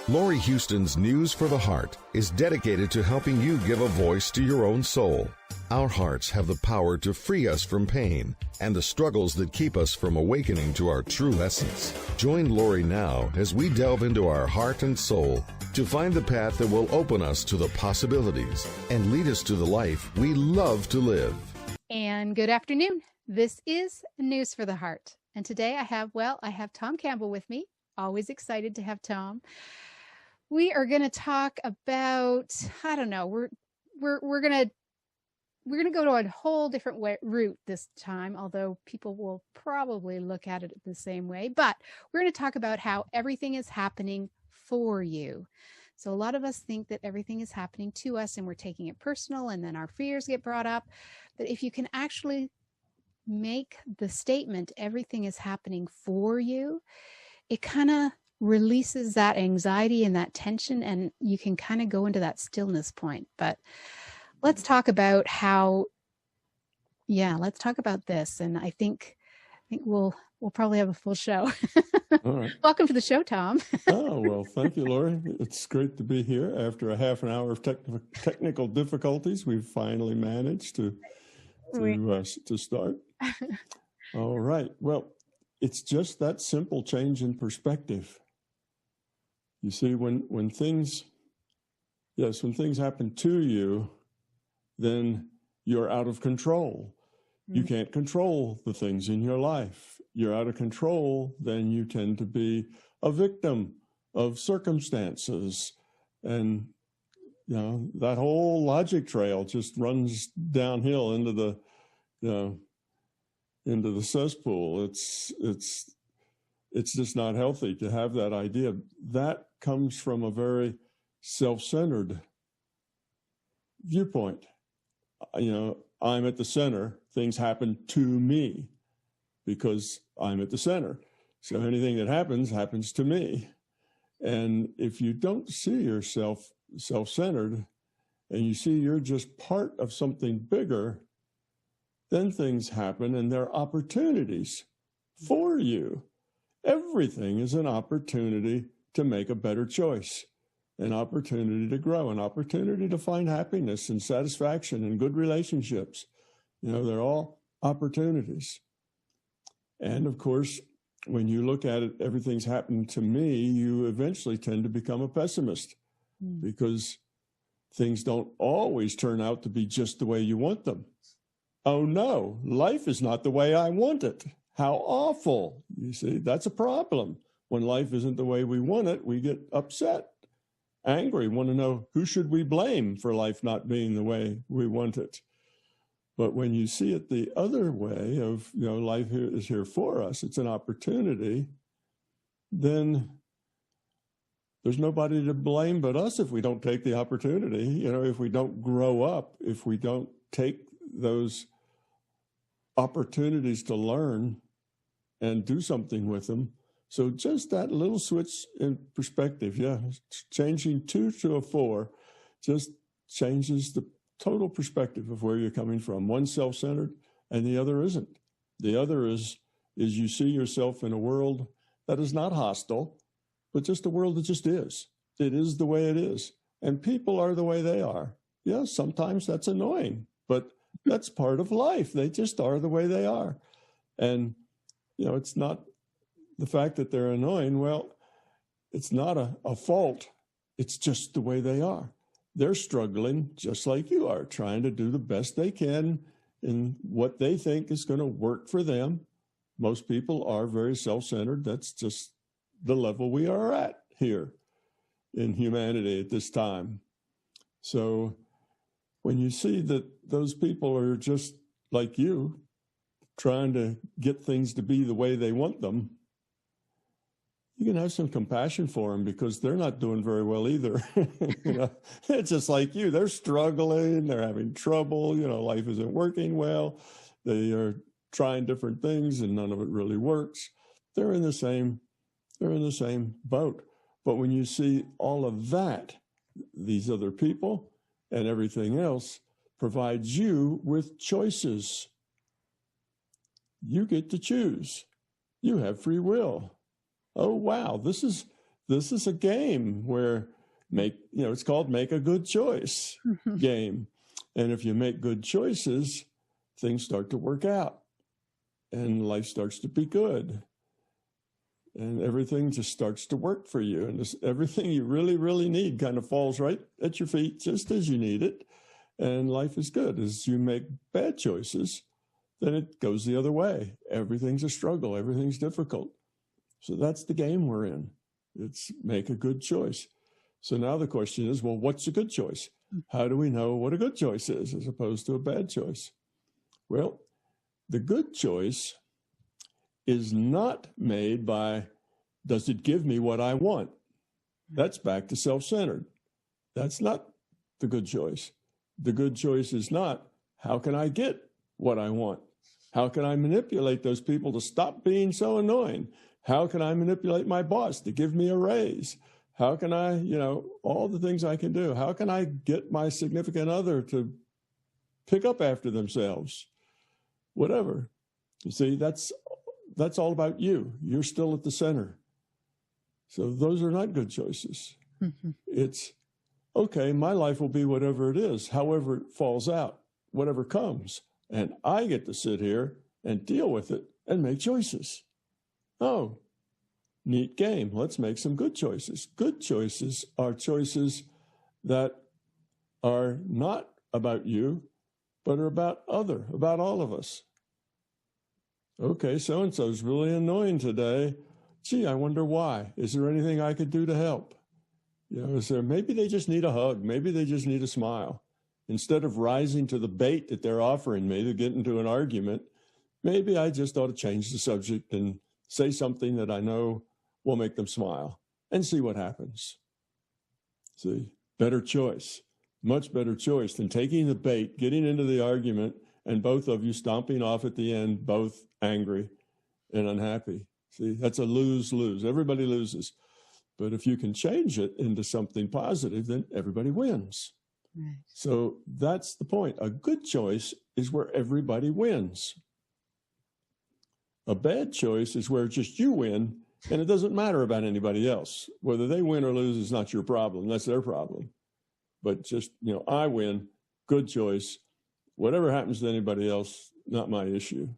Laurie Huston's News for the Heart is dedicated to helping you give a voice to your own soul. Our hearts have the power to free us from pain and the struggles that keep us from awakening to our true essence. Join Laurie now as we delve into our heart and soul to find the path that will open us to the possibilities and lead us to the life we love to live. And good afternoon. This is News for the Heart. And today I have Tom Campbell with me. Always excited to have Tom. We are going to talk about, we're going to go to a whole different route this time, although people will probably look at it the same way. But we're going to talk about how everything is happening for you. So a lot of us think that everything is happening to us and we're taking it personal, and then our fears get brought up. But if you can actually make the statement, everything is happening for you, it kind of releases that anxiety and that tension, and you can kind of go into that stillness point. But let's talk about let's talk about this. And I think we'll probably have a full show. All right. Welcome to the show, Tom. Oh, well, thank you, Laurie. It's great to be here. After a half an hour of technical difficulties, we've finally managed to start. All right. Well, it's just that simple change in perspective. You see, when things happen to you, then you're out of control. You can't control the things in your life. You're out of control, then you tend to be a victim of circumstances. And, that whole logic trail just runs downhill into the cesspool. It's just not healthy to have that idea. That comes from a very self-centered viewpoint. I'm at the center. Things happen to me because I'm at the center. So anything that happens to me. And if you don't see yourself self-centered and you see you're just part of something bigger, then things happen and there are opportunities for you. Everything is an opportunity to make a better choice, an opportunity to grow, an opportunity to find happiness and satisfaction and good relationships. They're all opportunities. And of course, when you look at it, everything's happened to me, you eventually tend to become a pessimist because things don't always turn out to be just the way you want them. Oh no, life is not the way I want it. How awful. You see, that's a problem. When life isn't the way we want it, we get upset, angry, want to know who should we blame for life not being the way we want it. But when you see it the other way of, life is here for us, it's an opportunity, then there's nobody to blame but us if we don't take the opportunity, if we don't grow up, if we don't take those opportunities to learn and do something with them. So just that little switch in perspective, changing 2 to a 4 just changes the total perspective of where you're coming from. One's self-centered and the other isn't. The other is you see yourself in a world that is not hostile, but just a world that just is. It is the way it is. And people are the way they are. Yeah, sometimes that's annoying, but that's part of life. They just are the way they are. And, it's not the fact that they're annoying. Well, it's not a fault. It's just the way they are. They're struggling just like you are, trying to do the best they can in what they think is going to work for them. Most people are very self-centered. That's just the level we are at here in humanity at this time. So when you see that those people are just like you, trying to get things to be the way they want them, you can have some compassion for them because they're not doing very well either. It's just like you. They're struggling. They're having trouble. Life isn't working well. They are trying different things and none of it really works. They're in the same boat. But when you see all of that, these other people and everything else provides you with choices. You get to choose. You have free will. Oh, wow, this is this is a game where it's called make a good choice game. And if you make good choices, things start to work out and life starts to be good. And everything just starts to work for you. And everything you really, really need kind of falls right at your feet just as you need it. And life is good. As you make bad choices, then it goes the other way. Everything's a struggle. Everything's difficult. So that's the game we're in. It's make a good choice. So now the question is, well, what's a good choice? How do we know what a good choice is as opposed to a bad choice? Well, the good choice is not made by, does it give me what I want? That's back to self-centered. That's not the good choice. The good choice is not, how can I get what I want? How can I manipulate those people to stop being so annoying? How can I manipulate my boss to give me a raise? How can I, all the things I can do? How can I get my significant other to pick up after themselves? Whatever. You see, that's all about you. You're still at the center. So those are not good choices. It's, okay, my life will be whatever it is, however it falls out, whatever comes. And I get to sit here and deal with it and make choices. Oh, neat game. Let's make some good choices. Good choices are choices that are not about you, but are about all of us. Okay, so-and-so's really annoying today. Gee, I wonder why. Is there anything I could do to help? Maybe they just need a hug. Maybe they just need a smile. Instead of rising to the bait that they're offering me to get into an argument, maybe I just ought to change the subject and say something that I know will make them smile and see what happens. See, better choice, much better choice than taking the bait, getting into the argument, and both of you stomping off at the end, both angry and unhappy. See, that's a lose-lose. Everybody loses. But if you can change it into something positive, then everybody wins. Right. So that's the point. A good choice is where everybody wins. A bad choice is where just you win, and it doesn't matter about anybody else. Whether they win or lose is not your problem. That's their problem. But just, I win, good choice. Whatever happens to anybody else, not my issue.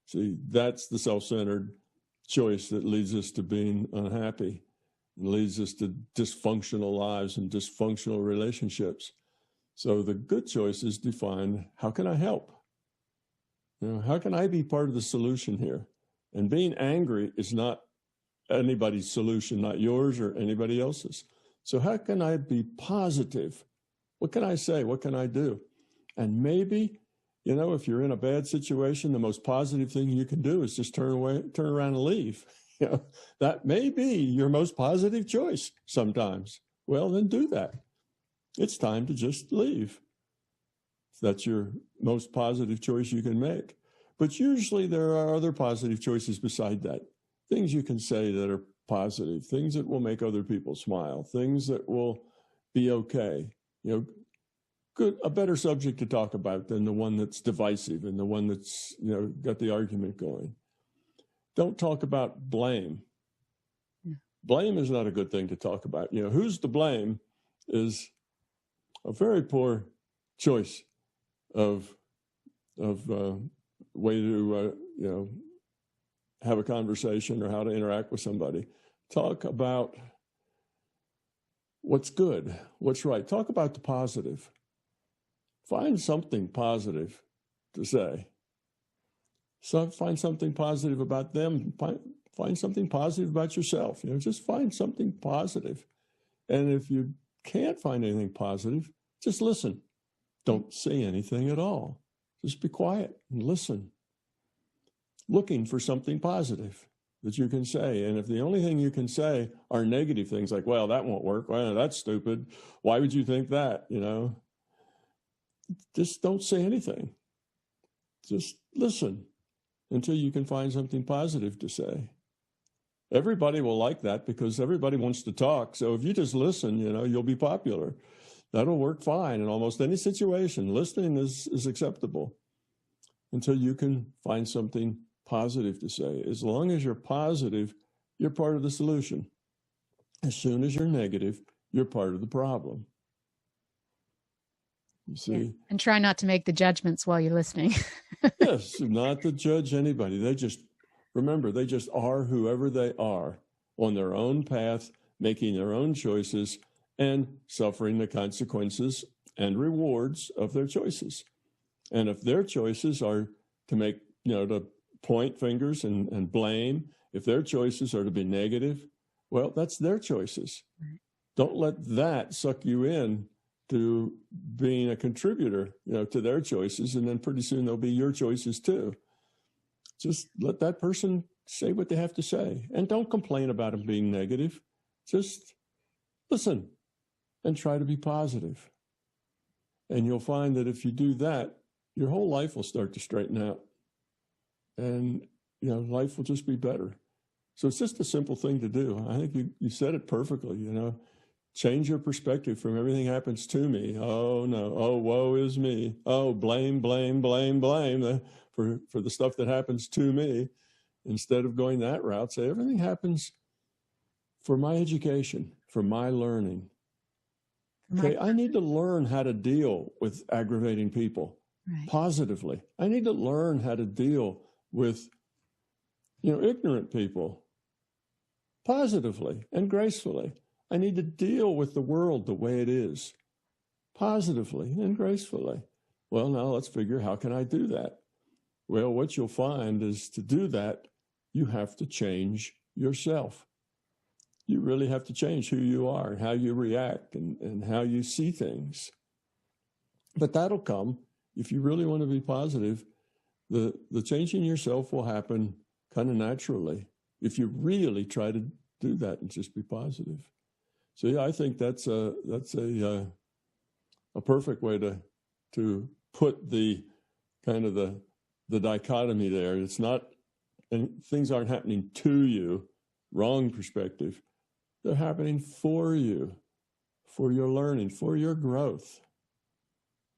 See, that's the self-centered choice that leads us to being unhappy and leads us to dysfunctional lives and dysfunctional relationships. So the good choices define, how can I help? How can I be part of the solution here? And being angry is not anybody's solution, not yours or anybody else's. So how can I be positive? What can I say? What can I do? And maybe, if you're in a bad situation, the most positive thing you can do is just turn around and leave. That may be your most positive choice sometimes. Well, then do that. It's time to just leave. That's your most positive choice you can make. But usually there are other positive choices beside that. Things you can say that are positive, things that will make other people smile, things that will be okay. Good, a better subject to talk about than the one that's divisive and the one that's, got the argument going. Don't talk about blame. Blame is not a good thing to talk about. Who's to blame is a very poor choice of way to, have a conversation or how to interact with somebody. Talk about what's good, what's right. Talk about the positive. Find something positive to say. So find something positive about them. Find something positive about yourself. Just find something positive. And if you can't find anything positive, just listen. Don't say anything at all. Just be quiet and listen. Looking for something positive that you can say. And if the only thing you can say are negative things like, well, that won't work. Well, that's stupid. Why would you think that? Just don't say anything. Just listen until you can find something positive to say. Everybody will like that because everybody wants to talk. So if you just listen, you'll be popular. That'll work fine in almost any situation. Listening is acceptable until you can find something positive to say. As long as you're positive, you're part of the solution. As soon as you're negative, you're part of the problem. You see? Yeah. And try not to make the judgments while you're listening. Yes, not to judge anybody. They just are whoever they are on their own path, making their own choices and suffering the consequences and rewards of their choices. And if their choices are to make, to point fingers and blame, if their choices are to be negative, well, that's their choices. Right. Don't let that suck you in to being a contributor, to their choices, and then pretty soon they'll be your choices too. Just let that person say what they have to say, and don't complain about them being negative. Just listen and try to be positive. And you'll find that if you do that, your whole life will start to straighten out, and life will just be better. So it's just a simple thing to do. I think you said it perfectly. Change your perspective from everything happens to me. Oh, no. Oh, woe is me. Oh, blame for the stuff that happens to me. Instead of going that route, say everything happens for my education, for my learning. Okay, I need to learn how to deal with aggravating people positively. I need to learn how to deal with, ignorant people positively and gracefully. I need to deal with the world the way it is, positively and gracefully. Well, now let's figure, how can I do that? Well, what you'll find is to do that, you have to change yourself. You really have to change who you are and how you react and how you see things. But that'll come if you really want to be positive. The changing yourself will happen kind of naturally if you really try to do that and just be positive. So yeah, I think that's a perfect way to put the kind of the dichotomy there. It's not, and things aren't happening to you, wrong perspective. They're happening for you, for your learning, for your growth.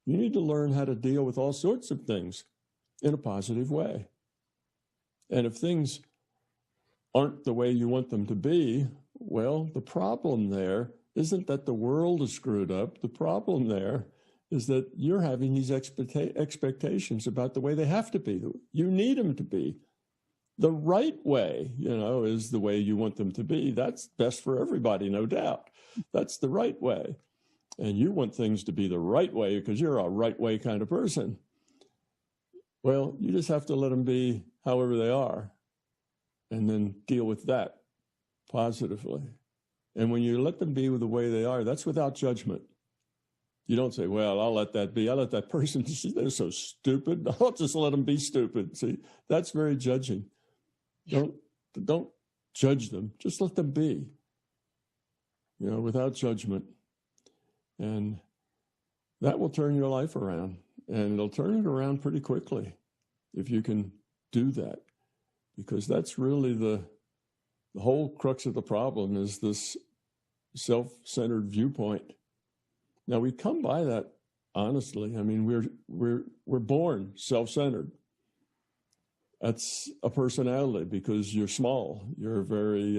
You need to learn how to deal with all sorts of things in a positive way. And if things aren't the way you want them to be, well, the problem there isn't that the world is screwed up. The problem there is that you're having these expectations about the way they have to be. You need them to be. The right way, is the way you want them to be. That's best for everybody, no doubt. That's the right way. And you want things to be the right way because you're a right way kind of person. Well, you just have to let them be however they are and then deal with that positively. And when you let them be the way they are, that's without judgment. You don't say, well, I'll let that be. I'll let that person, they're so stupid. I'll just let them be stupid. See, that's very judging. Don't judge them. Just let them be, without judgment. And that will turn your life around. And it'll turn it around pretty quickly if you can do that. Because that's really the whole crux of the problem is this self-centered viewpoint. Now we come by that honestly. I mean, we're born self-centered. That's a personality because you're small. You're very,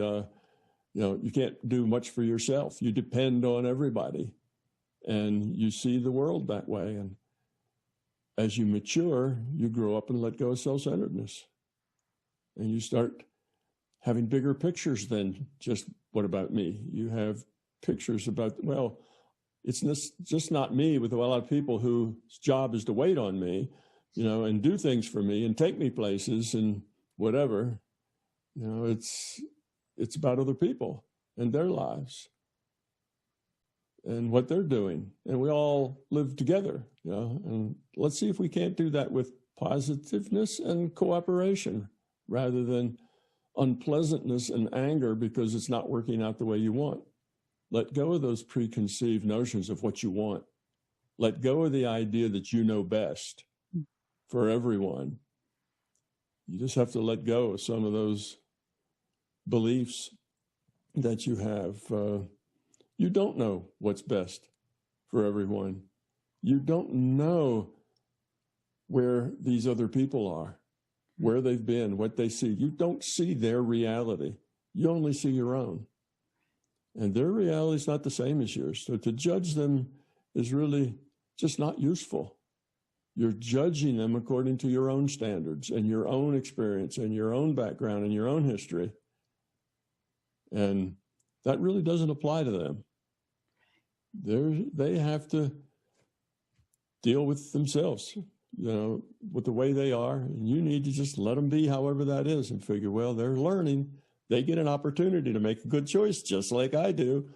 you can't do much for yourself. You depend on everybody, and you see the world that way. And as you mature, you grow up and let go of self-centeredness, and you start having bigger pictures than just what about me. You have pictures about, well, it's just not me with a lot of people whose job is to wait on me, and do things for me and take me places and whatever. It's about other people and their lives and what they're doing. And we all live together, and let's see if we can't do that with positiveness and cooperation rather than unpleasantness and anger because it's not working out the way you want. Let go of those preconceived notions of what you want. Let go of the idea that you know best for everyone. You just have to let go of some of those beliefs that you have. You don't know what's best for everyone. You don't know where these other people are, where they've been, what they see. You don't see their reality. You only see your own. And their reality is not the same as yours. So to judge them is really just not useful. You're judging them according to your own standards and your own experience and your own background and your own history. And that really doesn't apply to them. They have to deal with themselves, with the way they are. And you need to just let them be however that is and figure, well, they're learning. They get an opportunity to make a good choice, just like I do.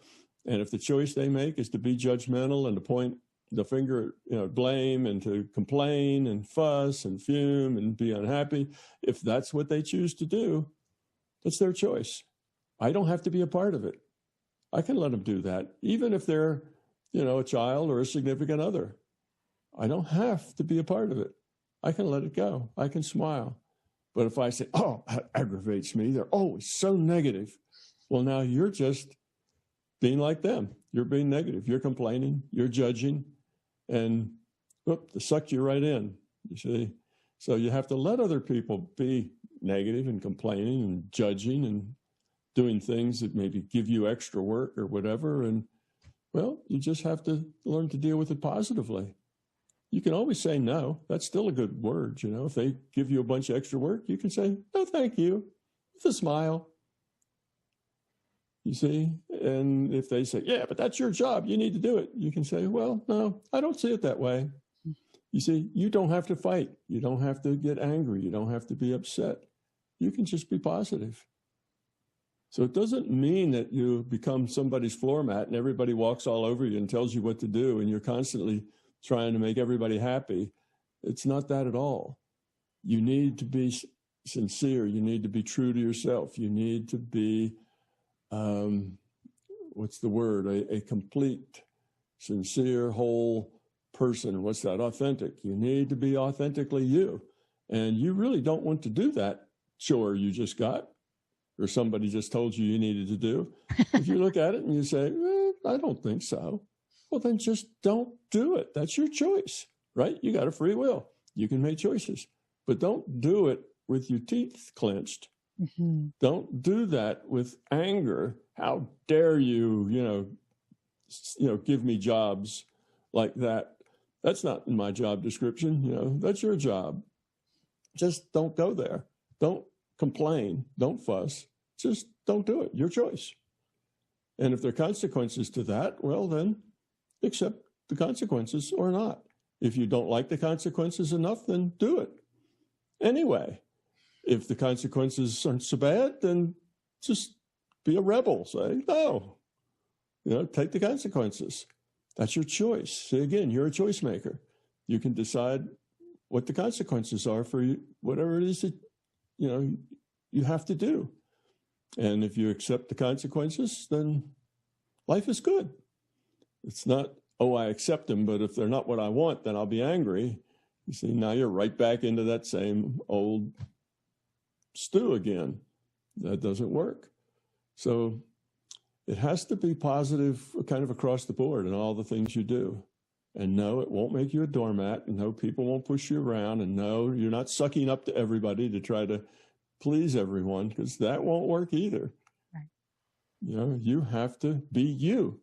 And if the choice they make is to be judgmental and to point the finger at, blame and to complain and fuss and fume and be unhappy, if that's what they choose to do, that's their choice. I don't have to be a part of it. I can let them do that, even if they're, a child or a significant other. I don't have to be a part of it. I can let it go. I can smile. But if I say, oh, that aggravates me, they're always so negative. Well, now you're just being like them. You're being negative. You're complaining. You're judging. And they suck you right in, you see. So you have to let other people be negative and complaining and judging and doing things that maybe give you extra work or whatever. And, well, you just have to learn to deal with it positively. You can always say no. That's still a good word, If they give you a bunch of extra work, you can say, no, thank you, with a smile. You see? And if they say, yeah, but that's your job, you need to do it, you can say, well, no, I don't see it that way. You see, you don't have to fight. You don't have to get angry. You don't have to be upset. You can just be positive. So it doesn't mean that you become somebody's floor mat and everybody walks all over you and tells you what to do and you're constantly trying to make everybody happy. It's not that at all. You need to be sincere. You need to be true to yourself. You need to be, what's the word? A complete, sincere, whole person. What's that? Authentic. You need to be authentically you. And you really don't want to do that chore you just got or somebody just told you needed to do. If you look at it and you say, I don't think so. Well, then just don't do it. That's your choice, right? You got a free will. You can make choices, but don't do it with your teeth clenched. Mm-hmm. Don't do that with anger. How dare you, give me jobs like that? That's not in my job description. That's your job. Just don't go there. Don't complain. Don't fuss. Just don't do it. Your choice. And if there are consequences to that, well, then accept the consequences or not. If you don't like the consequences enough, then do it anyway. If the consequences aren't so bad, then just be a rebel. Say, no, take the consequences. That's your choice. See, again, you're a choice maker. You can decide what the consequences are for you, whatever it is that, you have to do. And if you accept the consequences, then life is good. It's not, I accept them, but if they're not what I want, then I'll be angry. You see, now you're right back into that same old stew again. That doesn't work. So it has to be positive kind of across the board in all the things you do. And no, it won't make you a doormat. And no, people won't push you around. And no, you're not sucking up to everybody to try to please everyone, because that won't work either. Right. You have to be you.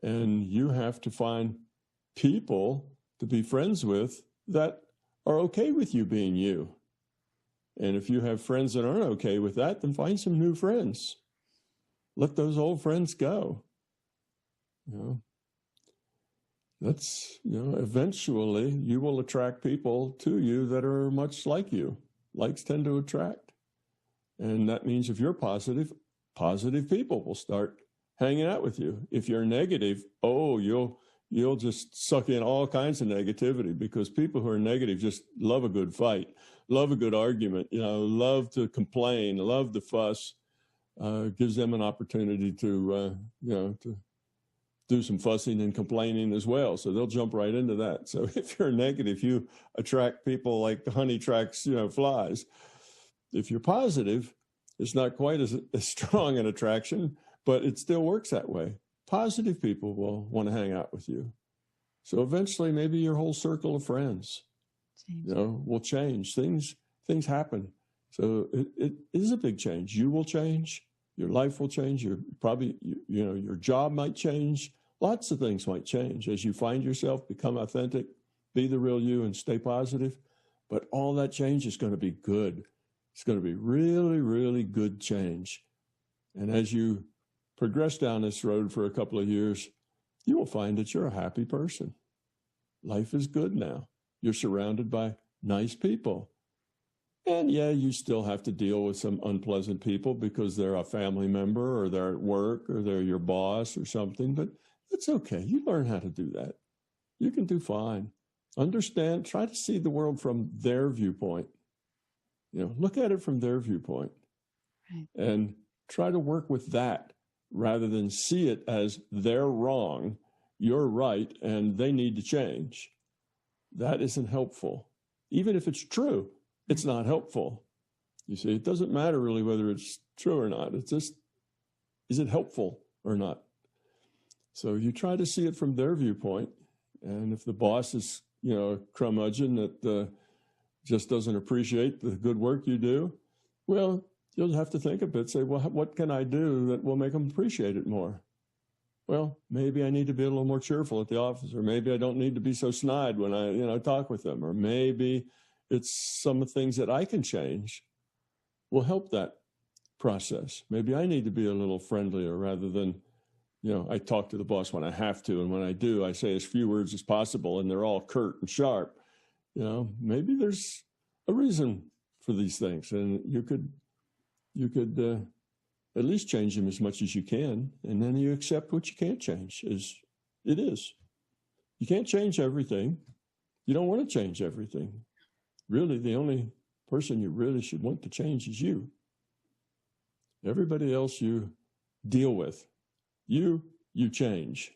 And you have to find people to be friends with that are okay with you being you. And if you have friends that aren't okay with that, then find some new friends. Let those old friends go. That's, eventually you will attract people to you that are much like you. Likes tend to attract. And that means if you're positive people will start hanging out with you. If you're negative, you'll just suck in all kinds of negativity, because people who are negative just love a good fight, love a good argument, love to complain, love to fuss. Gives them an opportunity to do some fussing and complaining as well. So they'll jump right into that. So if you're negative, you attract people like honey attracts, flies. If you're positive, it's not quite as strong an attraction, but it still works that way. Positive people will want to hang out with you. So eventually maybe your whole circle of friends, will change. Things happen. So it is a big change. You will change. Your life will change. Your job might change. Lots of things might change as you find yourself, become authentic, be the real you, and stay positive. But all that change is going to be good. It's going to be really, really good change. And as you progress down this road for a couple of years, you will find that you're a happy person. Life is good now. You're surrounded by nice people. And yeah, you still have to deal with some unpleasant people because they're a family member or they're at work or they're your boss or something, but it's okay. You learn how to do that. You can do fine. Understand, try to see the world from their viewpoint. Look at it from their viewpoint. Right. And try to work with that rather than see it as they're wrong, you're right, and they need to change. That isn't helpful. Even if it's true, it's not helpful. You see, it doesn't matter really whether it's true or not. It's just, is it helpful or not? So you try to see it from their viewpoint. And if the boss is, a curmudgeon that just doesn't appreciate the good work you do, well, you'll have to think a bit, say, well, what can I do that will make them appreciate it more? Well, maybe I need to be a little more cheerful at the office, or maybe I don't need to be so snide when I, talk with them, or maybe it's some things that I can change will help that process. Maybe I need to be a little friendlier rather than, I talk to the boss when I have to, and when I do, I say as few words as possible, and they're all curt and sharp. Maybe there's a reason for these things, and you could at least change them as much as you can, and then you accept what you can't change as it is. You can't change everything. You don't want to change everything. Really, the only person you really should want to change is you. Everybody else you deal with. You change,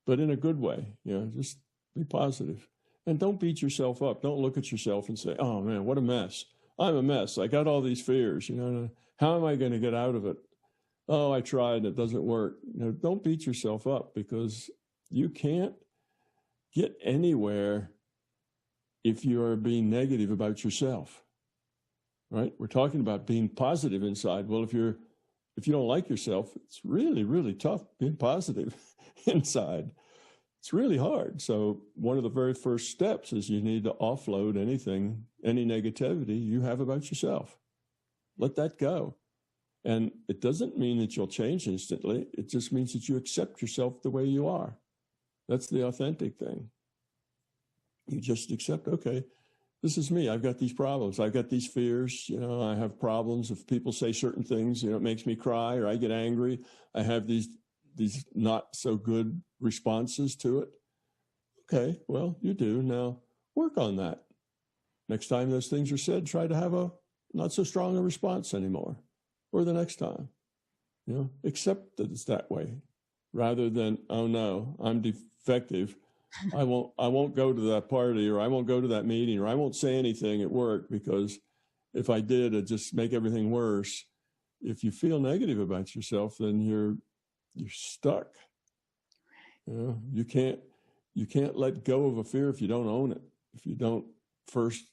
but in a good way, just be positive. And don't beat yourself up. Don't look at yourself and say, oh man, what a mess. I'm a mess. I got all these fears, how am I going to get out of it? Oh, I tried, it doesn't work. Don't beat yourself up, because you can't get anywhere if you are being negative about yourself, right? We're talking about being positive inside. Well, if you don't like yourself, it's really, really tough being positive inside. It's really hard. So one of the very first steps is you need to offload any negativity you have about yourself. Let that go. And it doesn't mean that you'll change instantly. It just means that you accept yourself the way you are. That's the authentic thing. You just accept, okay, this is me. I've got these problems. I've got these fears. I have problems. If people say certain things, it makes me cry or I get angry. I have these not so good responses to it. Okay, well, you do. Now work on that. Next time those things are said, try to have a not so strong a response anymore. Or the next time, accept that it's that way, rather than, oh no, I'm defective. I won't go to that party, or I won't go to that meeting, or I won't say anything at work, because if I did, it'd just make everything worse. If you feel negative about yourself, then you're stuck. You can't let go of a fear if you don't own it. If you don't first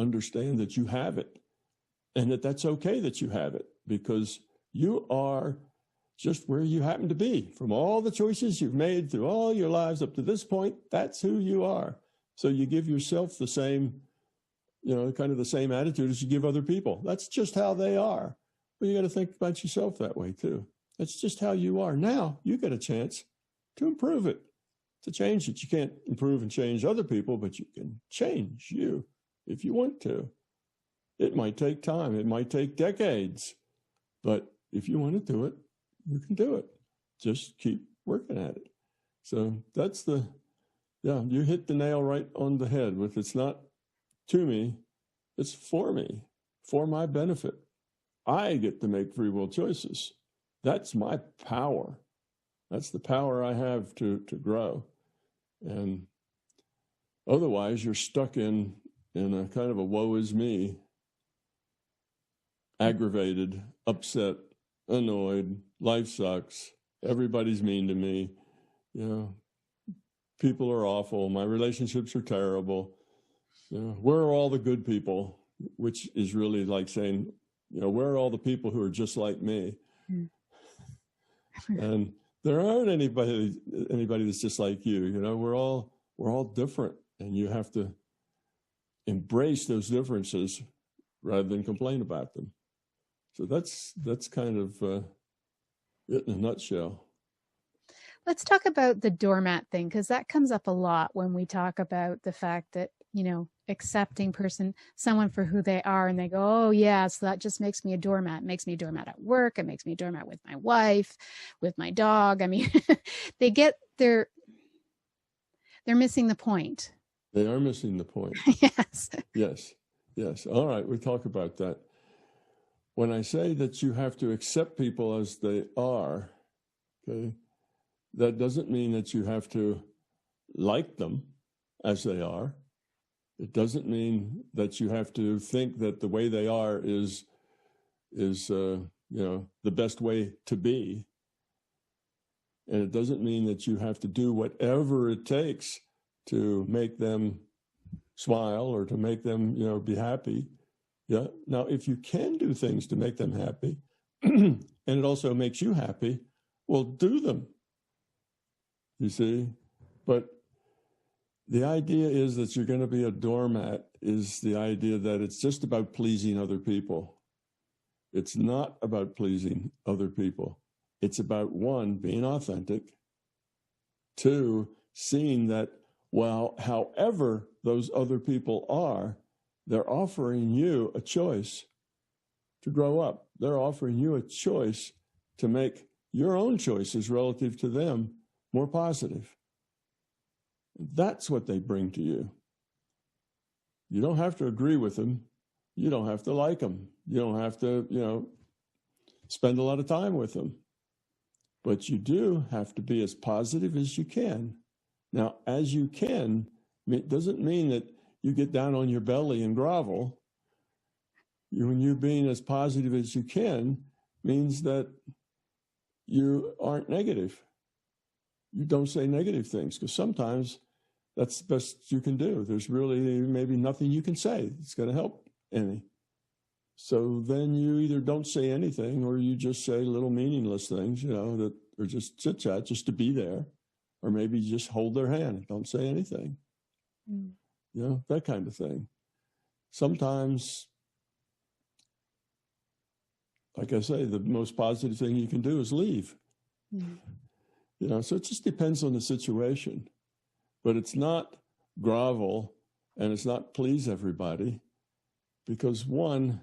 understand that you have it, and that's okay that you have it, because you are just where you happen to be. From all the choices you've made through all your lives up to this point, that's who you are. So you give yourself the same, kind of the same attitude as you give other people. That's just how they are. Well, you got to think about yourself that way too. That's just how you are. Now you get a chance to improve it, to change it. You can't improve and change other people, but you can change you if you want to. It might take time. It might take decades. But if you want to do it, you can do it. Just keep working at it. So that's you hit the nail right on the head with, it's not to me, it's for me, for my benefit. I get to make free will choices. That's my power. That's the power I have to grow. And otherwise, you're stuck in a kind of a woe is me, aggravated, upset, annoyed, life sucks, everybody's mean to me, people are awful, my relationships are terrible, where are all the good people? Which is really like saying, where are all the people who are just like me? Mm. And there aren't anybody that's just like you. We're all different, and you have to embrace those differences rather than complain about them. So that's kind of it in a nutshell. Let's talk about the doormat thing, because that comes up a lot when we talk about the fact that, accepting someone for who they are, and they go, oh yeah, so that just makes me a doormat. It makes me a doormat at work. It makes me a doormat with my wife, with my dog. I mean, they're missing the point. They are missing the point. Yes. Yes. All right. We talk about that. When I say that you have to accept people as they are, okay, that doesn't mean that you have to like them as they are. It doesn't mean that you have to think that the way they are is the best way to be. And it doesn't mean that you have to do whatever it takes to make them smile or to make them, be happy. Yeah. Now, if you can do things to make them happy, and it also makes you happy, well, do them. You see? But the idea is that you're going to be a doormat is the idea that it's just about pleasing other people. It's not about pleasing other people. It's about, one, being authentic. Two, seeing that, well, however those other people are, they're offering you a choice to grow up. They're offering you a choice to make your own choices relative to them more positive. That's what they bring to you. You don't have to agree with them. You don't have to like them. You don't have to, spend a lot of time with them. But you do have to be as positive as you can. Now, as you can, it doesn't mean that you get down on your belly and grovel. When you being as positive as you can means that you aren't negative. You don't say negative things, because sometimes that's the best you can do. There's really maybe nothing you can say that's going to help any. So then you either don't say anything, or you just say little meaningless things, that are just chit chat just to be there, or maybe you just hold their hand and don't say anything. That kind of thing. Sometimes, like I say, the most positive thing you can do is leave. So it just depends on the situation. But it's not grovel, and it's not please everybody, because one,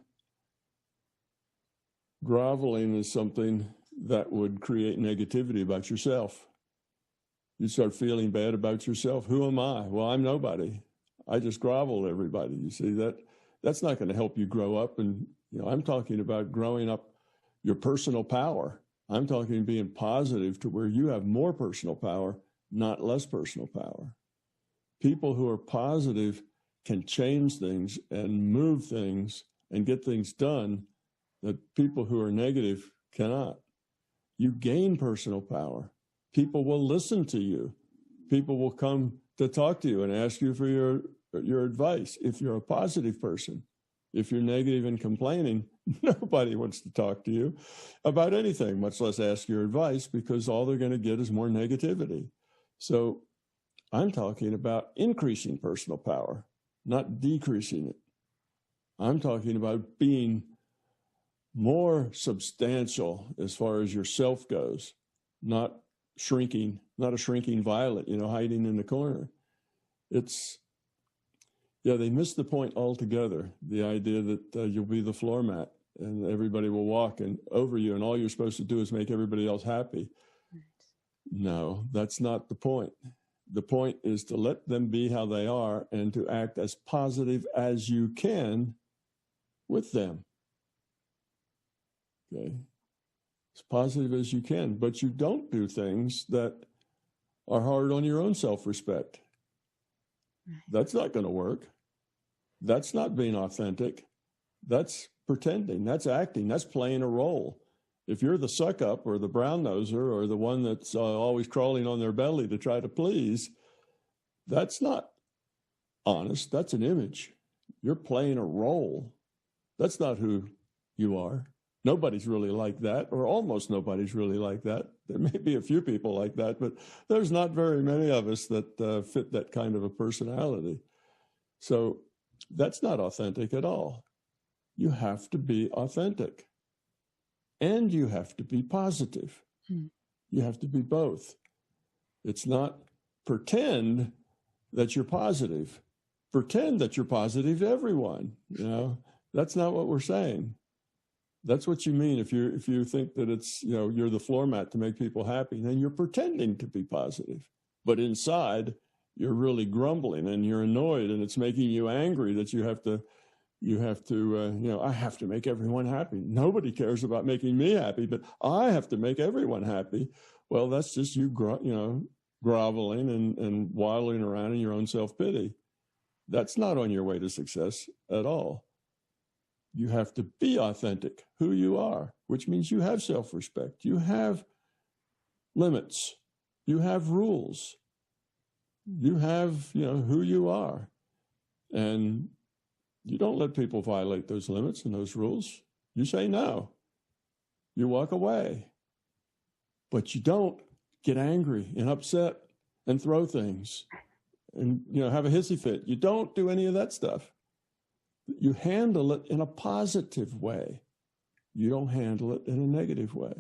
groveling is something that would create negativity about yourself. You start feeling bad about yourself. Who am I? Well, I'm nobody. I just grovel to everybody. You see, that's not going to help you grow up. And, I'm talking about growing up your personal power. I'm talking being positive to where you have more personal power, not less personal power. People who are positive can change things and move things and get things done that people who are negative cannot. You gain personal power. People will listen to you. People will come to talk to you and ask you for your advice if you're a positive person. If you're negative and complaining, nobody wants to talk to you about anything, much less ask your advice, because all they're going to get is more negativity. So I'm talking about increasing personal power, not decreasing it. I'm talking about being more substantial as far as yourself goes, not a shrinking violet, hiding in the corner. They missed the point altogether. The idea that you'll be the floor mat and everybody will walk over you, and all you're supposed to do is make everybody else happy. Right. No, that's not the point. The point is to let them be how they are and to act as positive as you can with them. Okay? As positive as you can, but you don't do things that are hard on your own self-respect. Right. That's not going to work. That's not being authentic. That's pretending. That's acting. That's playing a role. If you're the suck-up or the brown-noser or the one that's always crawling on their belly to try to please, that's not honest. That's an image. You're playing a role. That's not who you are. Nobody's really like that, or almost nobody's really like that. There may be a few people like that, but there's not very many of us that fit that kind of a personality. So that's not authentic at all. You have to be authentic. And you have to be positive. You have to be both. It's not pretend that you're positive. Pretend that you're positive to everyone. That's not what we're saying. That's what you mean if you think that it's, you're the floor mat to make people happy, then you're pretending to be positive. But inside, you're really grumbling and you're annoyed, and it's making you angry that you have to, I have to make everyone happy. Nobody cares about making me happy, but I have to make everyone happy. Well, that's just you, groveling and waddling around in your own self-pity. That's not on your way to success at all. You have to be authentic, who you are, which means you have self-respect. You have limits. You have rules. You have, who you are. And you don't let people violate those limits and those rules. You say no. You walk away. But you don't get angry and upset and throw things and, have a hissy fit. You don't do any of that stuff. You handle it in a positive way. You don't handle it in a negative way.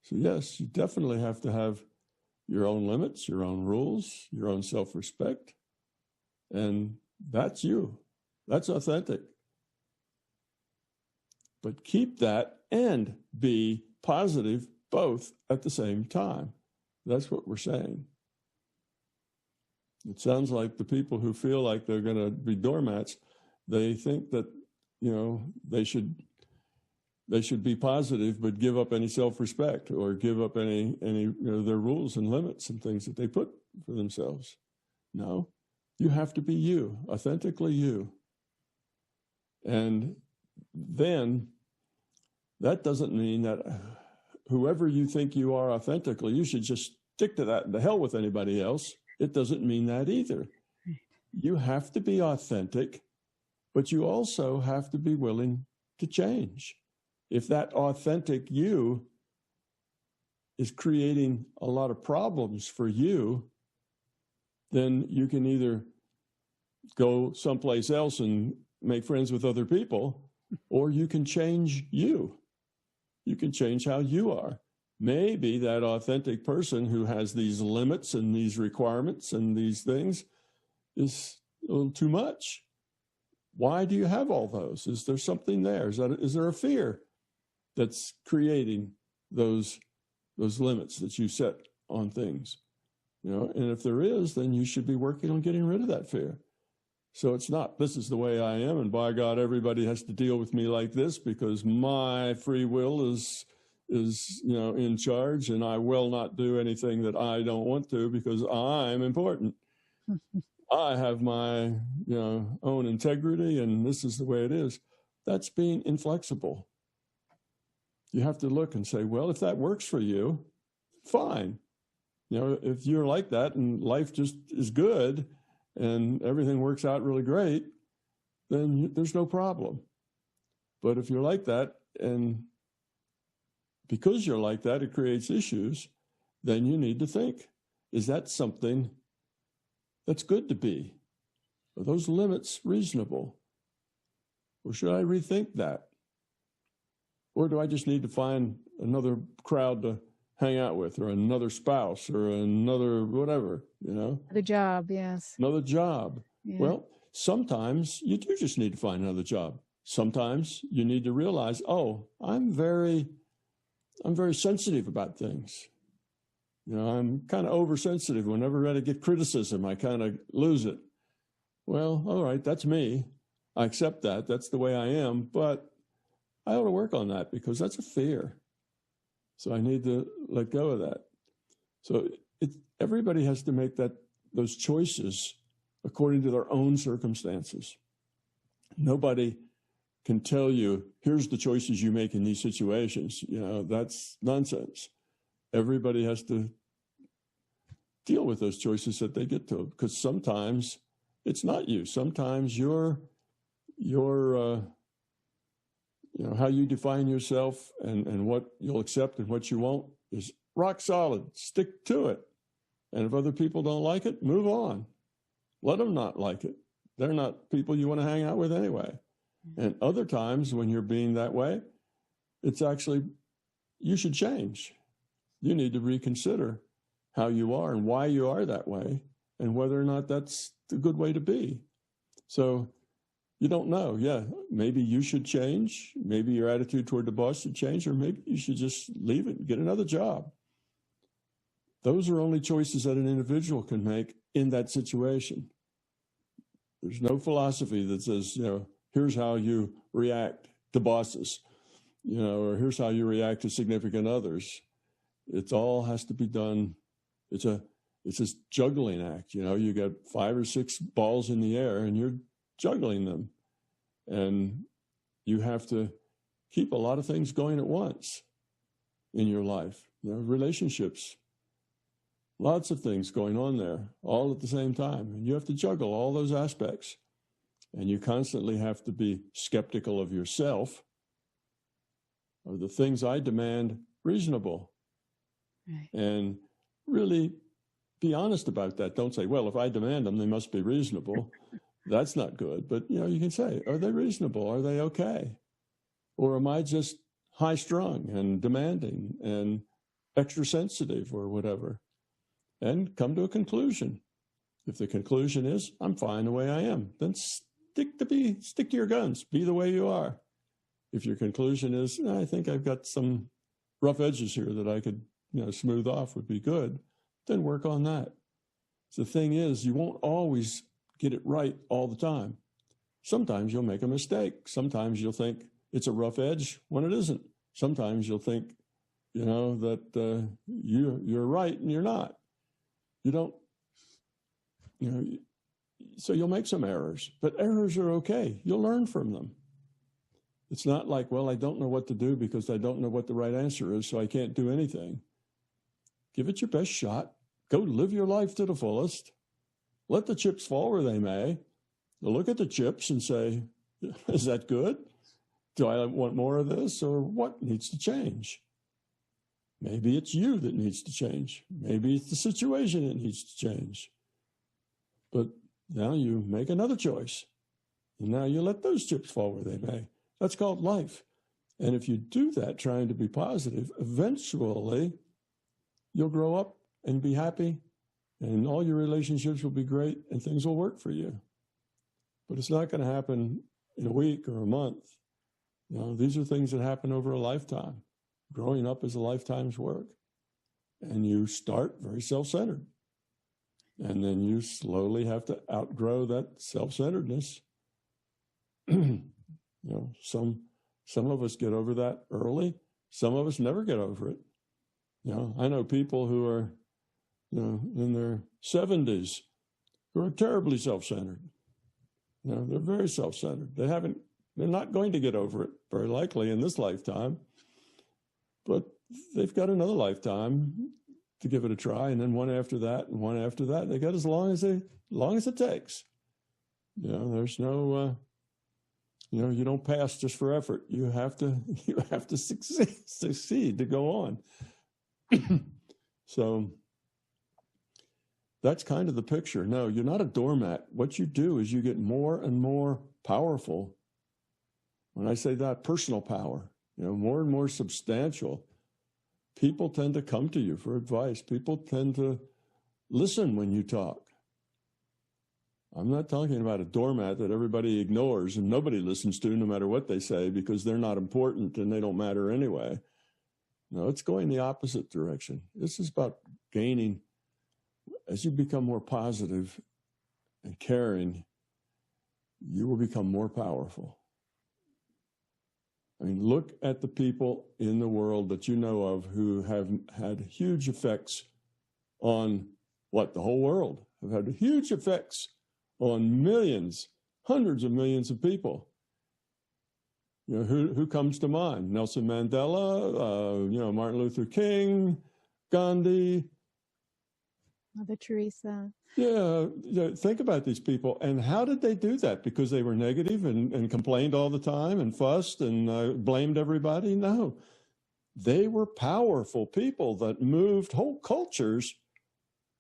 So yes, you definitely have to have your own limits, your own rules, your own self-respect. And that's you. That's authentic. But keep that and be positive both at the same time. That's what we're saying. It sounds like the people who feel like they're going to be doormats, they think that, they should be positive, but give up any self-respect or give up any their rules and limits and things that they put for themselves. No, you have to be you, authentically you. And then that doesn't mean that whoever you think you are authentically, you should just stick to that and to hell with anybody else. It doesn't mean that either. You have to be authentic, but you also have to be willing to change. If that authentic you is creating a lot of problems for you, then you can either go someplace else and make friends with other people, or you can change you. You can change how you are. Maybe that authentic person who has these limits and these requirements and these things is a little too much. Why do you have all those? Is there something there? Is there a fear that's creating those limits that you set on things? And if there is, then you should be working on getting rid of that fear. So it's not, this is the way I am, and by God, everybody has to deal with me like this because my free will is in charge, and I will not do anything that I don't want to because I'm important. I have my own integrity, and this is the way it is. That's being inflexible. You have to look and say, well, if that works for you, fine. If you're like that and life just is good and everything works out really great, then there's no problem. But if you're like that, and because you're like that, it creates issues, then you need to think, is that something that's good to be? Are those limits reasonable? Or should I rethink that? Or do I just need to find another crowd to hang out with, or another spouse, or another whatever, Another job, yes. Another job. Yeah. Well, sometimes you do just need to find another job. Sometimes you need to realize, I'm very sensitive about things. I'm kind of oversensitive. Whenever I get criticism, I kind of lose it. Well, all right, that's me. I accept that. That's the way I am. But I ought to work on that because that's a fear. So I need to let go of that. So everybody has to make those choices according to their own circumstances. Nobody can tell you, here's the choices you make in these situations. That's nonsense. Everybody has to deal with those choices that they get to, because sometimes it's not you. Sometimes your how you define yourself and what you'll accept and what you won't is rock solid. Stick to it. And if other people don't like it, move on. Let them not like it. They're not people you want to hang out with anyway. And other times when you're being that way, it's actually, you should change. You need to reconsider how you are and why you are that way and whether or not that's the good way to be. So you don't know. Yeah, maybe you should change. Maybe your attitude toward the boss should change, or maybe you should just leave it and get another job. Those are only choices that an individual can make in that situation. There's no philosophy that says, here's how you react to bosses, or here's how you react to significant others. It all has to be done. It's this juggling act. You got 5 or 6 balls in the air and you're juggling them. And you have to keep a lot of things going at once in your life. Relationships, lots of things going on there all at the same time. And you have to juggle all those aspects. And you constantly have to be skeptical of yourself. Are the things I demand reasonable? Right. And really be honest about that. Don't say, well, if I demand them, they must be reasonable. That's not good. But, you can say, are they reasonable? Are they okay? Or am I just high strung and demanding and extra sensitive or whatever? And come to a conclusion. If the conclusion is, I'm fine the way I am, then stick to your guns. Be the way you are. If your conclusion is, I think I've got some rough edges here that I could, smooth off would be good, then work on that. So the thing is, you won't always get it right all the time. Sometimes you'll make a mistake. Sometimes you'll think it's a rough edge when it isn't. Sometimes you'll think, that you're right and you're not. You don't, so you'll make some errors, but errors are okay. You'll learn from them. It's not like, well, I don't know what to do because I don't know what the right answer is, so I can't do anything. Give it your best shot. Go live your life to the fullest. Let the chips fall where they may. Look at the chips and say, is that good? Do I want more of this, or what needs to change? Maybe it's you that needs to change. Maybe it's the situation that needs to change. But now you make another choice. And now you let those chips fall where they may. That's called life. And if you do that, trying to be positive, eventually you'll grow up and be happy, and all your relationships will be great, and things will work for you. But it's not going to happen in a week or a month. These are things that happen over a lifetime. Growing up is a lifetime's work. And you start very self-centered. And then you slowly have to outgrow that self-centeredness. Some of us get over that early. Some of us never get over it. I know people who are, in their 70s who are terribly self-centered. They're very self-centered. They're not going to get over it, very likely, in this lifetime. But they've got another lifetime to give it a try, and then one after that, and one after that. They got as long as it takes. There's no, you don't pass just for effort. You have to succeed to go on. So that's kind of the picture. No, you're not a doormat. What you do is you get more and more powerful. When I say that, personal power, more and more substantial. People tend to come to you for advice. People tend to listen when you talk. I'm not talking about a doormat that everybody ignores and nobody listens to no matter what they say because they're not important and they don't matter anyway. No, it's going the opposite direction. This is about gaining. As you become more positive and caring, you will become more powerful. I mean, look at the people in the world that you know of who have had huge effects on the whole world, have had huge effects on millions, hundreds of millions of people. Who comes to mind? Nelson Mandela, Martin Luther King, Gandhi, Mother Teresa. Yeah, think about these people. And how did they do that? Because they were negative and complained all the time and fussed and blamed everybody? No. They were powerful people that moved whole cultures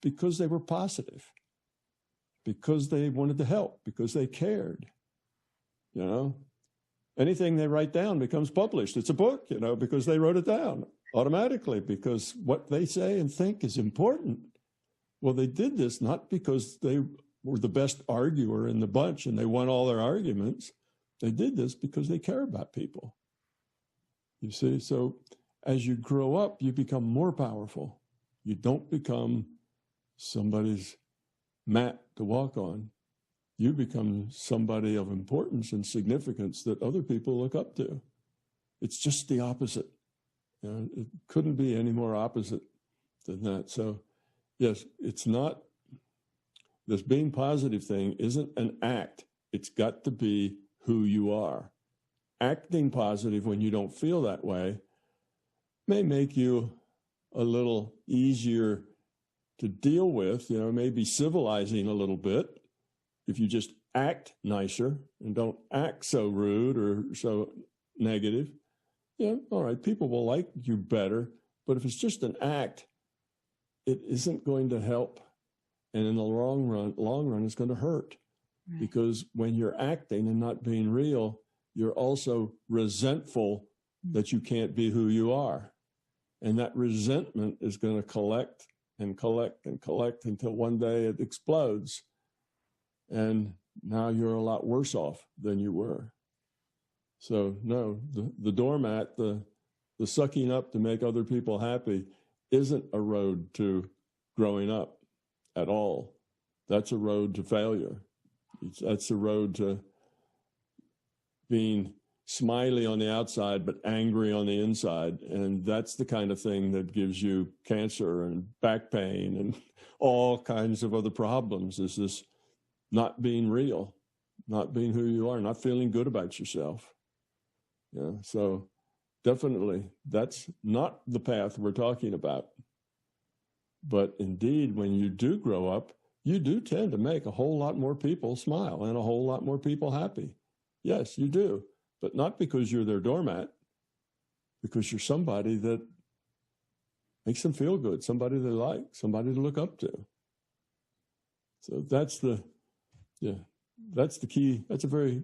because they were positive, because they wanted to help, because they cared. You know, anything they write down becomes published. It's a book, you know, because they wrote it down automatically, because what they say and think is important. Well, they did this not because they were the best arguer in the bunch and they won all their arguments. They did this because they care about people. You see, so as you grow up, you become more powerful. You don't become somebody's mat to walk on. You become somebody of importance and significance that other people look up to. It's just the opposite. You know, it couldn't be any more opposite than that. So, yes, it's not, this being positive thing isn't an act. It's got to be who you are. Acting positive when you don't feel that way may make you a little easier to deal with, you know, maybe civilizing a little bit if you just act nicer and don't act so rude or so negative. Yeah, all right, people will like you better, but if it's just an act, it isn't going to help. And in the long run, it's going to hurt. Right. Because when you're acting and not being real, you're also resentful that you can't be who you are. And that resentment is going to collect and collect and collect until one day it explodes. And now you're a lot worse off than you were. So no, the doormat, the sucking up to make other people happy isn't a road to growing up at all. That's a road to failure. That's a road to being smiley on the outside, but angry on the inside. And that's the kind of thing that gives you cancer and back pain and all kinds of other problems, is this not being real, not being who you are, not feeling good about yourself. Yeah, so definitely that's not the path we're talking about. But indeed, when you do grow up, you do tend to make a whole lot more people smile and a whole lot more people happy. Yes, you do. But not because you're their doormat, because you're somebody that makes them feel good, somebody they like, somebody to look up to. So that's the key. That's a very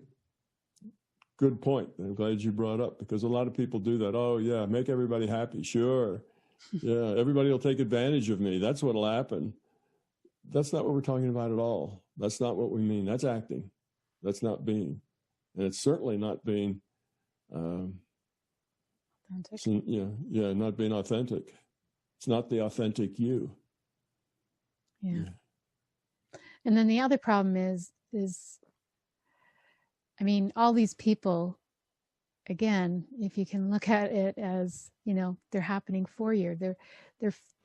good point. I'm glad you brought up, because a lot of people do that. Oh, yeah, make everybody happy. Sure. Yeah, everybody will take advantage of me. That's what'll happen. That's not what we're talking about at all. That's not what we mean. That's acting. That's not being. And it's certainly not being, Authentic. Not being authentic. It's not the authentic you. Yeah. And then the other problem is, I mean, all these people, again, if you can look at it as, you know, they're happening for you.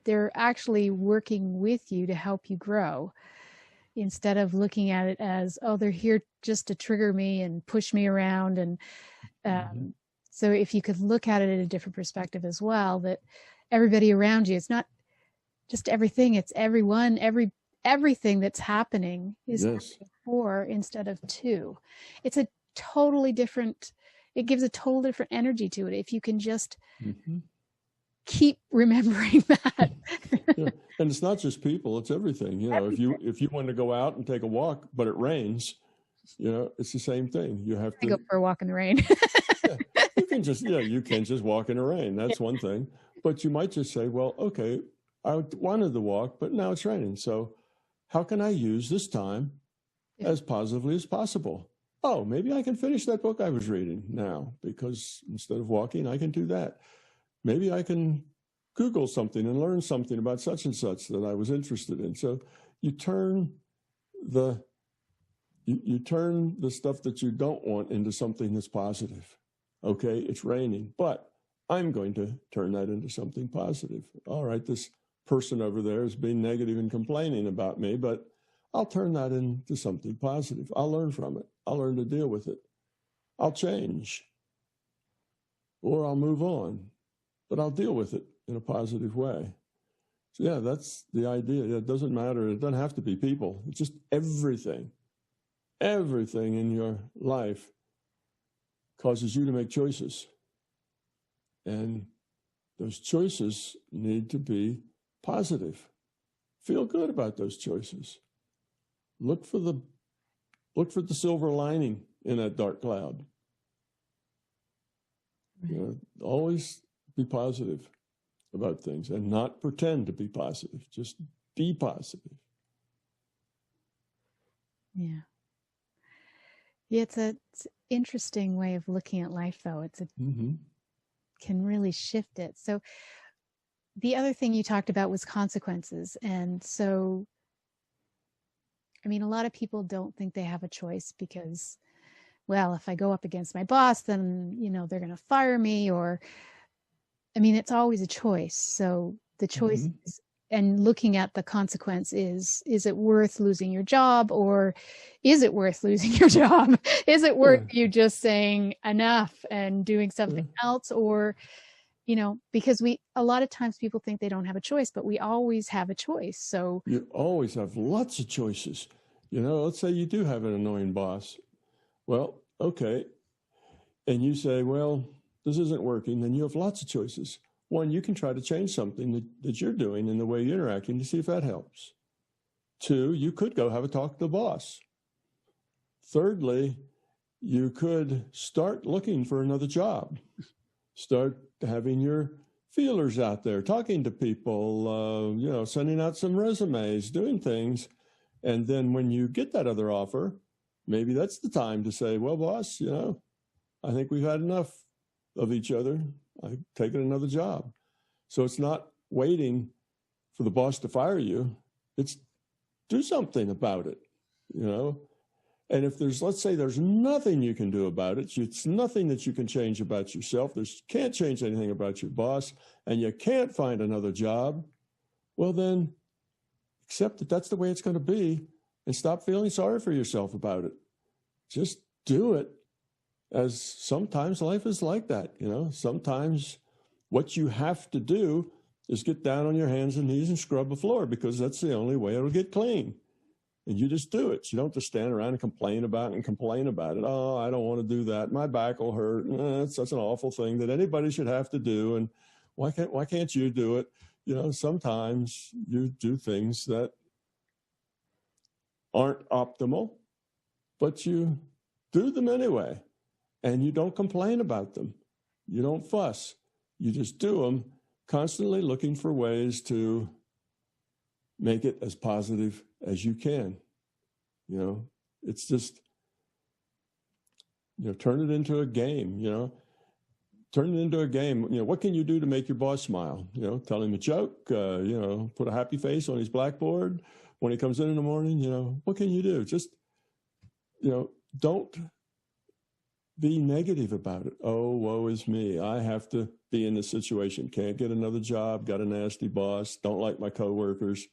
They're actually working with you to help you grow, instead of looking at it as, oh, they're here just to trigger me and push me around. And so if you could look at it in a different perspective as well, that everybody around you, it's not just everything, it's everyone, everything that's happening is happening for instead of to. It's a totally different, it gives a total different energy to it if you can just keep remembering that. Yeah. And it's not just people, it's everything. You know, if you want to go out and take a walk, but it rains, you know, it's the same thing. You have to go for a walk in the rain. You can just walk in the rain. That's one thing. But you might just say, well, okay, I wanted to walk, but now it's raining. So how can I use this time as positively as possible? Oh, maybe I can finish that book I was reading now, because instead of walking, I can do that. Maybe I can Google something and learn something about such and such that I was interested in. So you turn the stuff that you don't want into something that's positive. Okay, it's raining, but I'm going to turn that into something positive. All right, this person over there is being negative and complaining about me, but I'll turn that into something positive. I'll learn from it. I'll learn to deal with it. I'll change, or I'll move on, but I'll deal with it in a positive way. So yeah, that's the idea. It doesn't matter. It doesn't have to be people. It's just everything. Everything in your life causes you to make choices. And those choices need to be positive. Feel good about those choices. Look for the silver lining in that dark cloud. You know, always be positive about things and not pretend to be positive. Just be positive. Yeah. Yeah, it's an interesting way of looking at life, though. It's can really shift it. So the other thing you talked about was consequences. And so, I mean, a lot of people don't think they have a choice because, well, if I go up against my boss, then, you know, they're going to fire me, or, I mean, it's always a choice. So the choice is, and looking at the consequence is it worth losing your job, or is it worth losing your job? Is it worth you just saying enough and doing something else? Or, you know, because a lot of times people think they don't have a choice, but we always have a choice. So you always have lots of choices. You know, let's say you do have an annoying boss. Well, okay. And you say, well, this isn't working. Then you have lots of choices. One, you can try to change something that you're doing in the way you're interacting to see if that helps. Two, you could go have a talk to the boss. Thirdly, you could start looking for another job. Start having your feelers out there, talking to people, you know, sending out some resumes, doing things. And then when you get that other offer, maybe that's the time to say, well, boss, you know, I think we've had enough of each other. I've taken another job. So it's not waiting for the boss to fire you. It's do something about it, you know. And if let's say there's nothing you can do about it, it's nothing that you can change about yourself. You can't change anything about your boss, and you can't find another job. Well, then accept that that's the way it's going to be and stop feeling sorry for yourself about it. Just do it, as sometimes life is like that, you know. Sometimes what you have to do is get down on your hands and knees and scrub the floor, because that's the only way it'll get clean. And you just do it. You don't just stand around and complain about it. Oh, I don't want to do that. My back will hurt. It's such an awful thing that anybody should have to do. And why can't you do it? You know, sometimes you do things that aren't optimal, but you do them anyway. And you don't complain about them. You don't fuss. You just do them, constantly looking for ways to make it as positive as you can. You know, it's just, you know, turn it into a game, you know. Turn it into a game. You know, what can you do to make your boss smile? You know, tell him a joke, you know, put a happy face on his blackboard when he comes in the morning. You know, what can you do? Just, you know, don't be negative about it. Oh, woe is me. I have to be in this situation. Can't get another job. Got a nasty boss. Don't like my coworkers.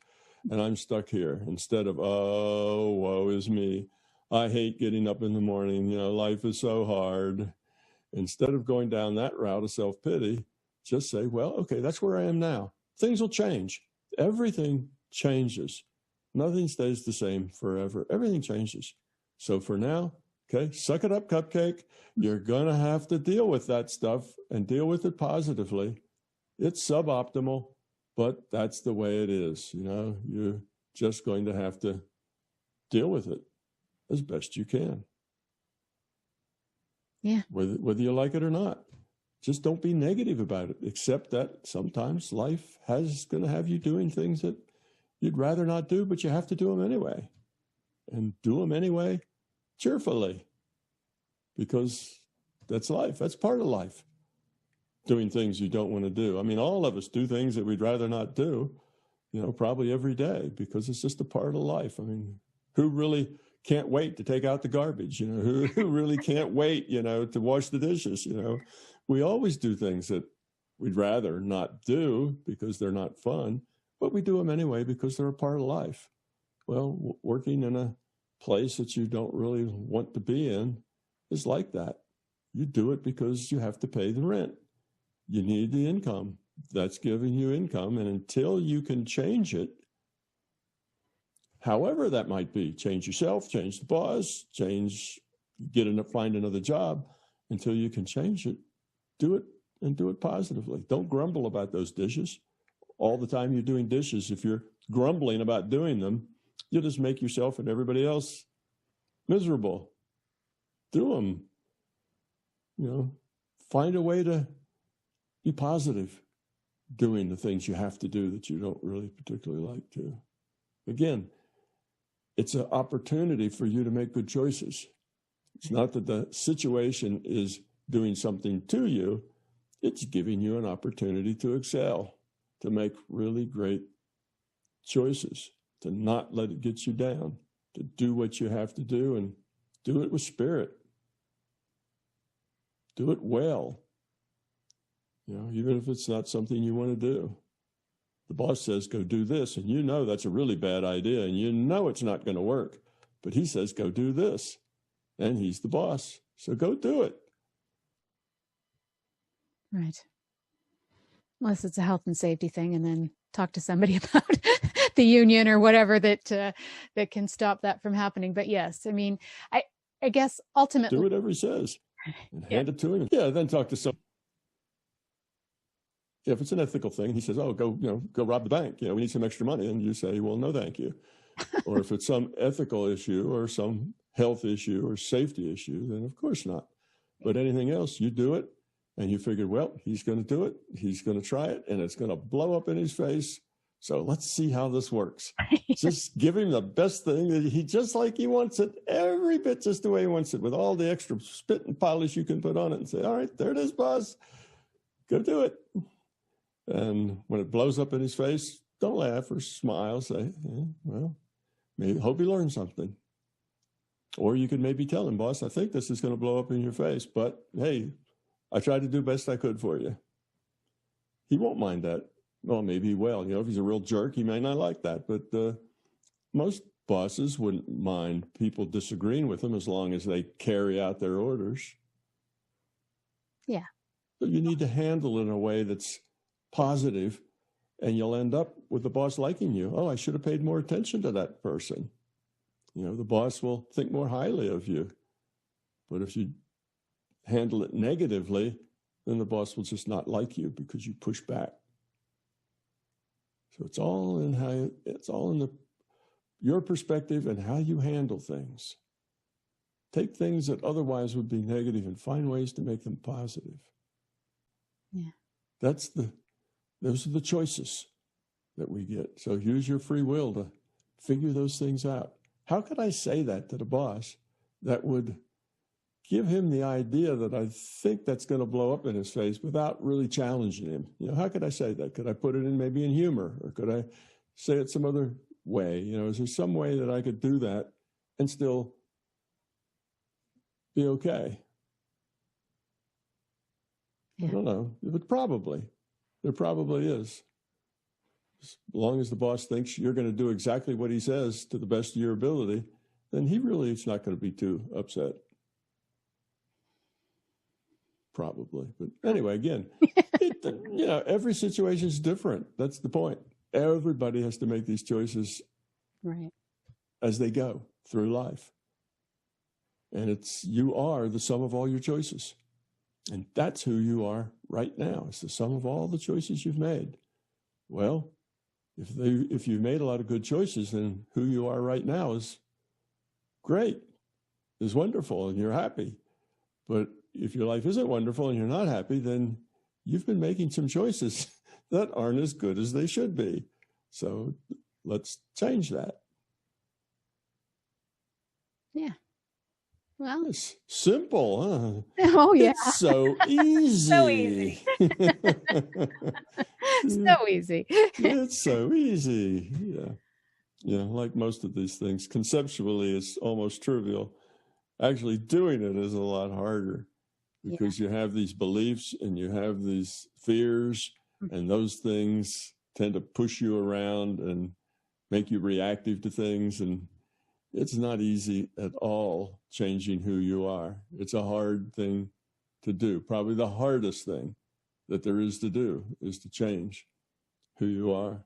And I'm stuck here. Instead of, oh, woe is me. I hate getting up in the morning. You know, life is so hard. Instead of going down that route of self-pity, just say, well, okay, that's where I am now. Things will change. Everything changes. Nothing stays the same forever. Everything changes. So for now, okay, suck it up, cupcake. You're going to have to deal with that stuff and deal with it positively. It's suboptimal, but that's the way it is. You know, you're just going to have to deal with it as best you can. Yeah. Whether you like it or not. Just don't be negative about it. Accept that sometimes life is going to have you doing things that you'd rather not do, but you have to do them anyway. And do them anyway cheerfully, because that's life. That's part of life, doing things you don't want to do. I mean, all of us do things that we'd rather not do, you know, probably every day, because it's just a part of life. I mean, who really can't wait to take out the garbage? You know, who really can't wait, you know, to wash the dishes? You know, we always do things that we'd rather not do because they're not fun, but we do them anyway because they're a part of life. Well, working in a place that you don't really want to be in is like that. You do it because you have to pay the rent. You need the income. that's giving you income. And until you can change it, however that might be, change yourself, change the boss, find another job, until you can change it, do it, and do it positively. Don't grumble about those dishes. All the time you're doing dishes, if you're grumbling about doing them, you'll just make yourself and everybody else miserable. Do them. Find a way to be positive doing the things you have to do that you don't really particularly like to. Again, it's an opportunity for you to make good choices. It's not that the situation is doing something to you. It's giving you an opportunity to excel, to make really great choices, to not let it get you down, to do what you have to do and do it with spirit. Do it well. Even if it's not something you want to do. The boss says, go do this, and that's a really bad idea, and it's not going to work. But he says, go do this, and he's the boss. So go do it. Right. Unless it's a health and safety thing, and then talk to somebody about the union or whatever that can stop that from happening. But yes, I guess ultimately do whatever he says and hand it to him. Yeah, then talk to some. If it's an ethical thing, he says, "Oh, go rob the bank. We need some extra money," and you say, "Well, no, thank you." Or if it's some ethical issue or some health issue or safety issue, then of course not. But anything else, you do it, and you figure, well, he's going to do it, he's going to try it, and it's going to blow up in his face. So let's see how this works. Just give him the best thing that he wants it, every bit just the way he wants it, with all the extra spit and polish you can put on it, and say, all right, there it is, boss. Go do it. And when it blows up in his face, don't laugh or smile. Say, well, maybe hope he learned something. Or you could maybe tell him, boss, I think this is going to blow up in your face, but hey, I tried to do the best I could for you. He won't mind that. Well, maybe he will. If he's a real jerk, he may not like that. But most bosses wouldn't mind people disagreeing with them as long as they carry out their orders. Yeah. So you need to handle it in a way that's positive, and you'll end up with the boss liking you. Oh, I should have paid more attention to that person. The boss will think more highly of you. But if you handle it negatively, then the boss will just not like you because you push back. So it's all in your perspective and how you handle things. Take things that otherwise would be negative and find ways to make them positive. Yeah. Those are the choices that we get. So use your free will to figure those things out. How could I say that to the boss that would give him the idea that I think that's going to blow up in his face without really challenging him? How could I say that? Could I put it in maybe in humor, or could I say it some other way? Is there some way that I could do that and still be okay? Yeah. I don't know, but there probably is. As long as the boss thinks you're going to do exactly what he says to the best of your ability, then it's not going to be too upset. Probably. But anyway, again, every situation is different. That's the point. Everybody has to make these choices right as they go through life. And you are the sum of all your choices. And that's who you are right now. It's the sum of all the choices you've made. Well, if you've made a lot of good choices, then who you are right now is great, is wonderful, and you're happy. But if your life isn't wonderful and you're not happy, then you've been making some choices that aren't as good as they should be. So let's change that. Yeah. Well, it's simple, huh? Oh, yeah. It's so easy. So easy. So easy. It's so easy. Yeah. Like most of these things, conceptually, it's almost trivial. Actually, doing it is a lot harder because you have these beliefs and you have these fears, and those things tend to push you around and make you reactive to things. And it's not easy at all changing who you are. It's a hard thing to do, probably the hardest thing that there is to do, is to change who you are.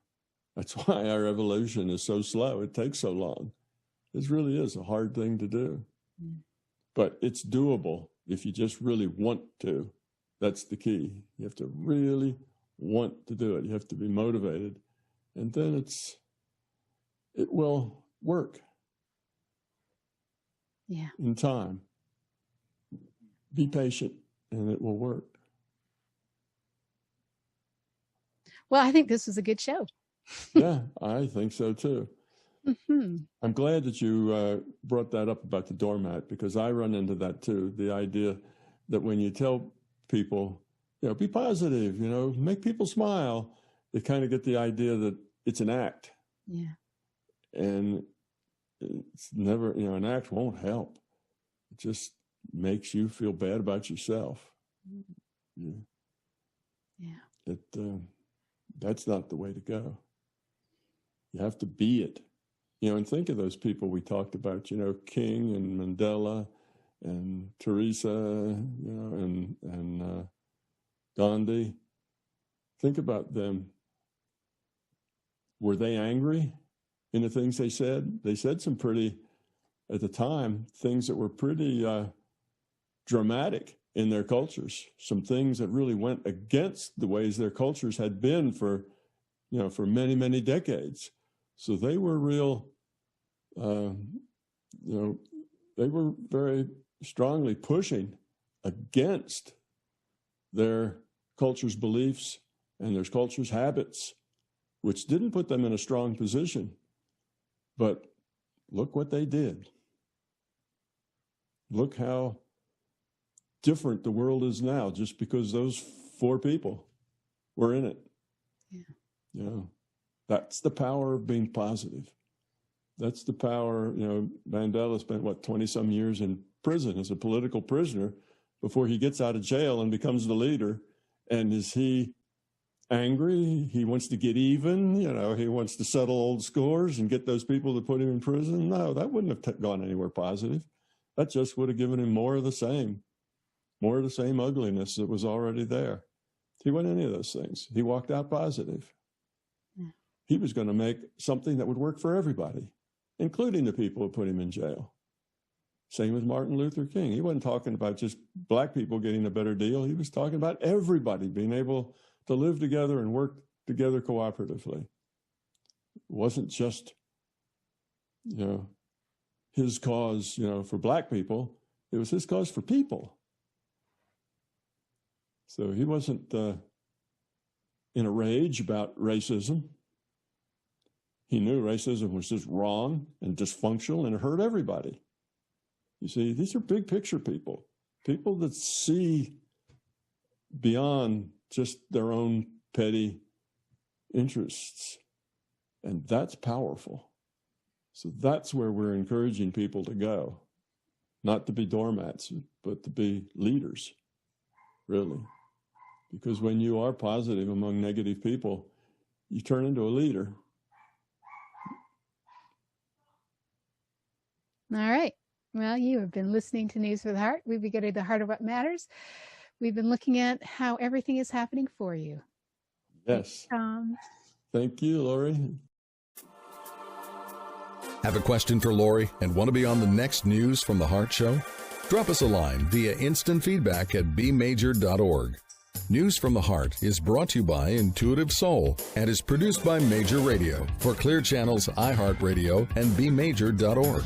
That's why our evolution is so slow. It takes so long. This really is a hard thing to do. But it's doable if you just really want to. That's the key. You have to really want to do it. You have to be motivated. And then it will work. Yeah. In time. Be patient and it will work. Well, I think this was a good show. Yeah, I think so too. Mm-hmm. I'm glad that you brought that up about the doormat, because I run into that too. The idea that when you tell people, be positive, make people smile, they kind of get the idea that it's an act. Yeah. And it's never, an act won't help. It just makes you feel bad about yourself. Yeah. That's not the way to go. You have to be it. And think of those people we talked about, King and Mandela and Teresa, and Gandhi. Think about them. Were they angry in the things they said? They said some pretty, at the time, things that were pretty dramatic in their cultures. Some things that really went against the ways their cultures had been for many, many decades. So they were real, they were very strongly pushing against their culture's beliefs and their culture's habits, which didn't put them in a strong position. But look what they did. Look how different the world is now just because those 4 people were in it. Yeah. That's the power of being positive. That's the power, Mandela spent, 20-some years in prison as a political prisoner before he gets out of jail and becomes the leader. And is he angry? He wants to get even, he wants to settle old scores and get those people that put him in prison? No, that wouldn't have gone anywhere positive. That just would have given him more of the same ugliness that was already there. He wasn't any of those things. He walked out positive. He was going to make something that would work for everybody, including the people who put him in jail. Same with Martin Luther King. He wasn't talking about just black people getting a better deal. He was talking about everybody being able to live together and work together cooperatively. It wasn't just, his cause, for black people. It was his cause for people. So he wasn't in a rage about racism. He knew racism was just wrong and dysfunctional and it hurt everybody. You see, these are big picture people that see beyond just their own petty interests. And that's powerful. So that's where we're encouraging people to go, not to be doormats, but to be leaders, really. Because when you are positive among negative people, you turn into a leader. All right. Well, you have been listening to News for the Heart. We've been getting to the heart of what matters. We've been looking at how everything is happening for you. Yes. Thank you, Laurie. Have a question for Laurie and want to be on the next News from the Heart show? Drop us a line via instant feedback at bmajor.org. News from the Heart is brought to you by Intuitive Soul and is produced by Major Radio for Clear Channel's iHeartRadio and bmajor.org.